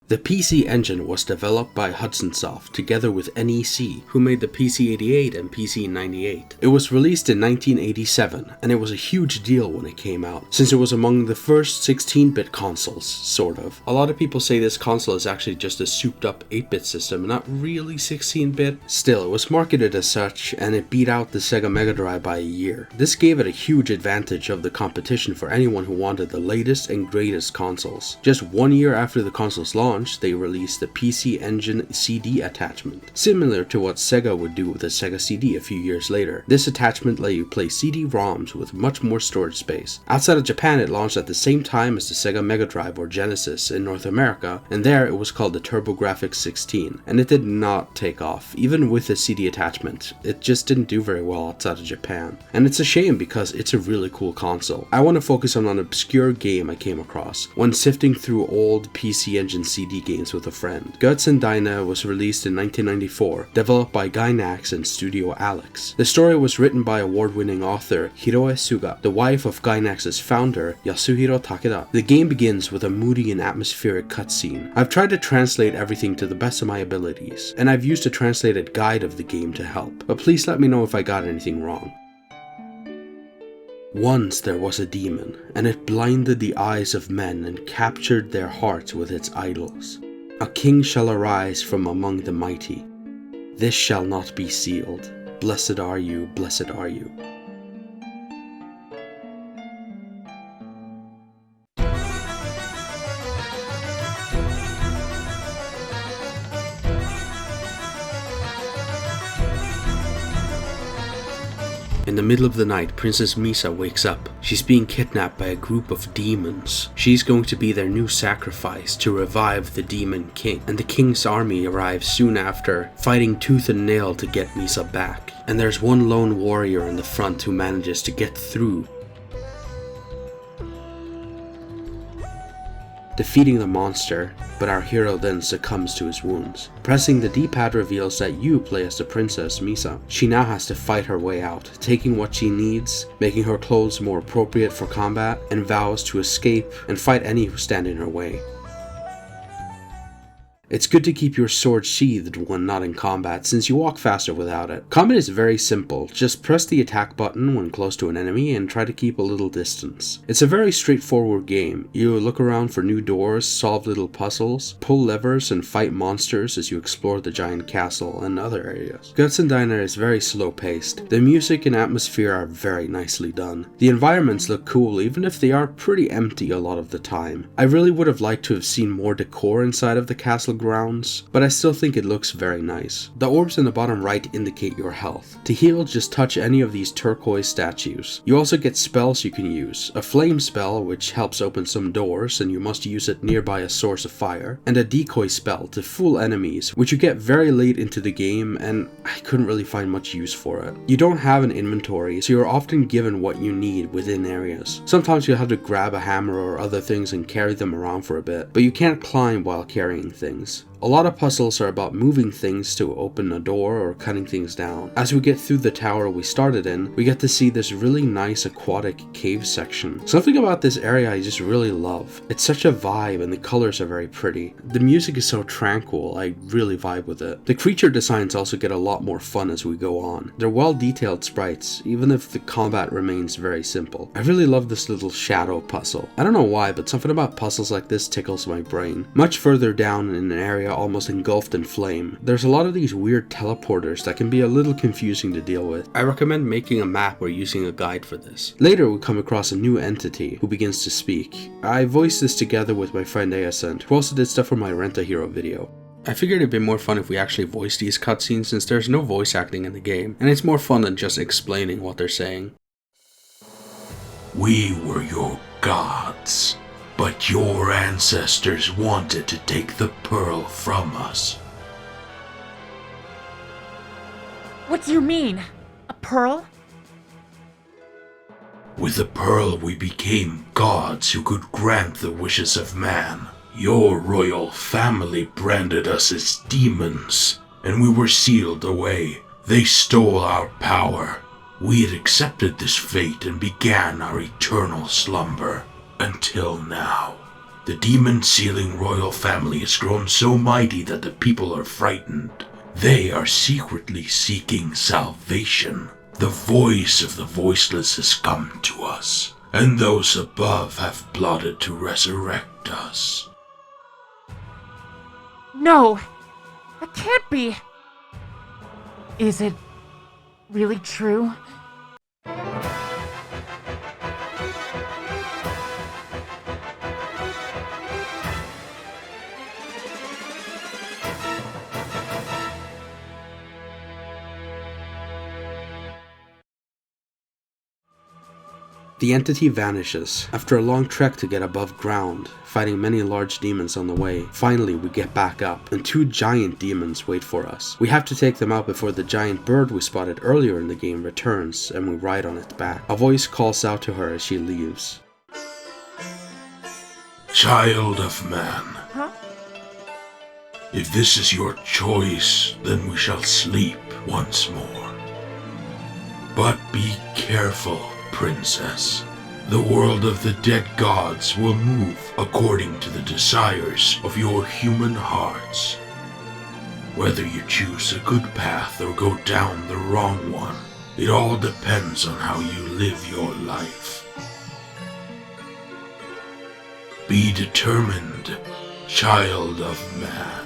The PC Engine was developed by Hudson Soft together with NEC, who made the PC-88 and PC-98. It was released in 1987, and it was a huge deal when it came out, since it was among the first 16-bit consoles, sort of. A lot of people say this console is actually just a souped-up 8-bit system, not really 16-bit. Still, it was marketed as such, and it beat out the Sega Mega Drive by a year. This gave it a huge advantage of the competition for anyone who wanted the latest and greatest consoles. Just 1 year after the console's launch, they released the PCEngine CD attachment, similar to what Sega would do with the Sega CD a few years later. This attachment let you play CD-ROMs with much more storage space. Outside of Japan, it launched at the same time as the Sega Mega Drive or Genesis in North America, and there it was called the Turbografx 16, and it did not take off, even with the CD attachment. It just didn't do very well outside of Japan, and it's a shame because it's a really cool console. I want to focus on an obscure game I came across when sifting through old PCEngine CD games with a friend. GötzenDiener was released in 1994, developed by Gainax and Studio Alex. The story was written by award-winning author Hiroe Suga, the wife of Gainax's founder Yasuhiro Takeda. The game begins with a moody and atmospheric cutscene. I've tried to translate everything to the best of my abilities, and I've used a translated guide of the game to help, but please let me know if I got anything wrong. Once there was a demon, and it blinded the eyes of men and captured their hearts with its idols. A king shall arise from among the mighty. This shall not be sealed. Blessed are you, blessed are you. In the middle of the night, Princess Misa wakes up. She's being kidnapped by a group of demons. She's going to be their new sacrifice to revive the demon king. And the king's army arrives soon after, fighting tooth and nail to get Misa back. And there's one lone warrior in the front who manages to get through, defeating the monster, but our hero then succumbs to his wounds. Pressing the D-pad reveals that you play as the Princess Misa. She now has to fight her way out, taking what she needs, making her clothes more appropriate for combat, and vows to escape and fight any who stand in her way. It's good to keep your sword sheathed when not in combat, since you walk faster without it. Combat is very simple, just press the attack button when close to an enemy and try to keep a little distance. It's a very straightforward game. You look around for new doors, solve little puzzles, pull levers and fight monsters as you explore the giant castle and other areas. GötzenDiener is very slow paced. The music and atmosphere are very nicely done. The environments look cool even if they are pretty empty a lot of the time. I really would have liked to have seen more decor inside of the castle grounds, but I still think it looks very nice. The orbs in the bottom right indicate your health. To heal, just touch any of these turquoise statues. You also get spells you can use. A flame spell, which helps open some doors and you must use it nearby a source of fire, and a decoy spell to fool enemies, which you get very late into the game and I couldn't really find much use for it. You don't have an inventory, so you're often given what you need within areas. Sometimes you'll have to grab a hammer or other things and carry them around for a bit, but you can't climb while carrying things. A lot of puzzles are about moving things to open a door or cutting things down. As we get through the tower we started in, we get to see this really nice aquatic cave section. Something about this area I just really love. It's such a vibe and the colors are very pretty. The music is so tranquil, I really vibe with it. The creature designs also get a lot more fun as we go on. They're well detailed sprites, even if the combat remains very simple. I really love this little shadow puzzle. I don't know why, but something about puzzles like this tickles my brain. Much further down in an area almost engulfed in flame, there's a lot of these weird teleporters that can be a little confusing to deal with. I recommend making a map or using a guide for this. Later we come across a new entity who begins to speak. I voiced this together with my friend Ellasent, who also did stuff for my Rent a Hero video. I figured it'd be more fun if we actually voiced these cutscenes since there's no voice acting in the game, and it's more fun than just explaining what they're saying. We were your gods. But your ancestors wanted to take the pearl from us. What do you mean? A pearl? With the pearl we became gods who could grant the wishes of man. Your royal family branded us as demons, and we were sealed away. They stole our power. We had accepted this fate and began our eternal slumber. Until now. The demon-sealing royal family has grown so mighty that the people are frightened. They are secretly seeking salvation. The voice of the voiceless has come to us, and those above have plotted to resurrect us. No! That can't be! Is it really true? The entity vanishes. After a long trek to get above ground, fighting many large demons on the way, finally we get back up, and 2 giant demons wait for us. We have to take them out before the giant bird we spotted earlier in the game returns, and we ride on its back. A voice calls out to her as she leaves. Child of man. Huh? If this is your choice, then we shall sleep once more. But be careful, Princess. The world of the dead gods will move according to the desires of your human hearts. Whether you choose a good path or go down the wrong one, it all depends on how you live your life. Be determined, child of man.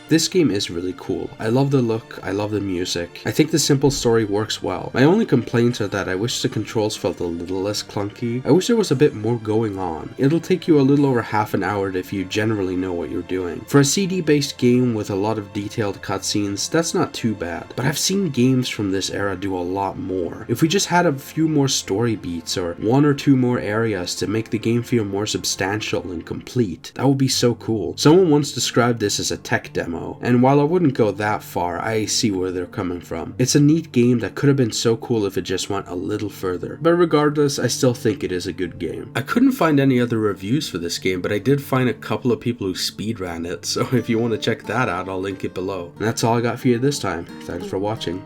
This game is really cool. I love the look, I love the music. I think the simple story works well. My only complaints are that I wish the controls felt a little less clunky. I wish there was a bit more going on. It'll take you a little over half an hour if you generally know what you're doing. For a CD-based game with a lot of detailed cutscenes, that's not too bad. But I've seen games from this era do a lot more. If we just had a few more story beats or 1 or 2 more areas to make the game feel more substantial and complete, that would be so cool. Someone once described this as a tech demo. And while I wouldn't go that far, I see where they're coming from. It's a neat game that could have been so cool if it just went a little further. But regardless, I still think it is a good game. I couldn't find any other reviews for this game, but I did find a couple of people who speedran it, so if you want to check that out, I'll link it below. And that's all I got for you this time. Thanks for watching.